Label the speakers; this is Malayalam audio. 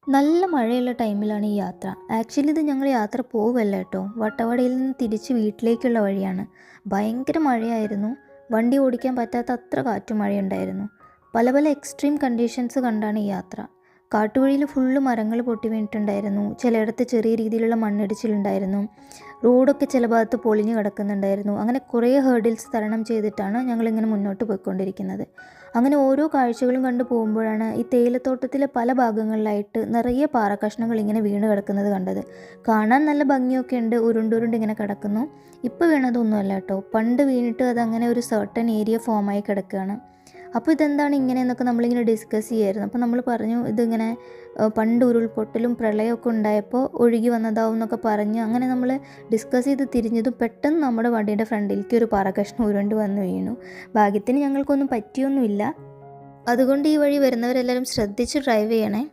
Speaker 1: നല്ല മഴയുള്ള ടൈമിലാണ് ഈ യാത്ര. ആക്ച്വലി ഇത് ഞങ്ങൾ യാത്ര പോവല്ല കേട്ടോ. വട്ടവടയിൽ നിന്ന് തിരിച്ച് വീട്ടിലേക്കുള്ള വഴിയാണ്. ഭയങ്കര മഴയായിരുന്നു. വണ്ടി ഓടിക്കാൻ പറ്റാത്ത അത്ര കാറ്റും മഴയുണ്ടായിരുന്നു. പല പല എക്സ്ട്രീം കണ്ടീഷൻസ് കണ്ടാണ് ഈ യാത്ര. കാട്ടുവഴിയിൽ ഫുള്ള് മരങ്ങൾ പൊട്ടി വീണിട്ടുണ്ടായിരുന്നു. ചിലയിടത്ത് ചെറിയ രീതിയിലുള്ള മണ്ണിടിച്ചിലുണ്ടായിരുന്നു. റോഡൊക്കെ ചില ഭാഗത്ത് പൊളിഞ്ഞു കിടക്കുന്നുണ്ടായിരുന്നു. അങ്ങനെ കുറേ ഹേർഡിൽസ് തരണം ചെയ്തിട്ടാണ് ഞങ്ങളിങ്ങനെ മുന്നോട്ട് പോയിക്കൊണ്ടിരിക്കുന്നത്. അങ്ങനെ ഓരോ കാഴ്ചകളും കണ്ടു പോകുമ്പോഴാണ് ഈ തേയിലത്തോട്ടത്തിലെ പല ഭാഗങ്ങളിലായിട്ട് നിറയെ പാറക്കഷ്ണങ്ങൾ ഇങ്ങനെ വീണ് കിടക്കുന്നത് കണ്ടത്. കാണാൻ നല്ല ഭംഗിയൊക്കെ ഉണ്ട്, ഉരുണ്ടുരുണ്ട് ഇങ്ങനെ കിടക്കുന്നു. ഇപ്പോൾ വീണതൊന്നുമല്ല കേട്ടോ, പണ്ട് വീണിട്ട് അതങ്ങനെ ഒരു സർട്ടൻ ഏരിയ ഫോമായി കിടക്കുകയാണ്. അപ്പോൾ ഇതെന്താണ് ഇങ്ങനെയെന്നൊക്കെ നമ്മളിങ്ങനെ ഡിസ്കസ് ചെയ്യുമായിരുന്നു. അപ്പോൾ നമ്മൾ പറഞ്ഞു ഇതിങ്ങനെ പണ്ട് ഉരുൾപൊട്ടലും പ്രളയമൊക്കെ ഉണ്ടായപ്പോൾ ഒഴുകി വന്നതാവും എന്നൊക്കെ പറഞ്ഞ് അങ്ങനെ നമ്മൾ ഡിസ്കസ് ചെയ്ത് തിരിഞ്ഞതും പെട്ടെന്ന് നമ്മുടെ വണ്ടിയുടെ ഫ്രണ്ടിലേക്ക് ഒരു പാറക്കഷ്ണം ഉരുണ്ട് വന്ന് വീണു. ഭാഗ്യത്തിന് ഞങ്ങൾക്കൊന്നും പറ്റിയൊന്നുമില്ല. അതുകൊണ്ട് ഈ വഴി വരുന്നവരെല്ലാവരും ശ്രദ്ധിച്ച് ഡ്രൈവ് ചെയ്യണേ.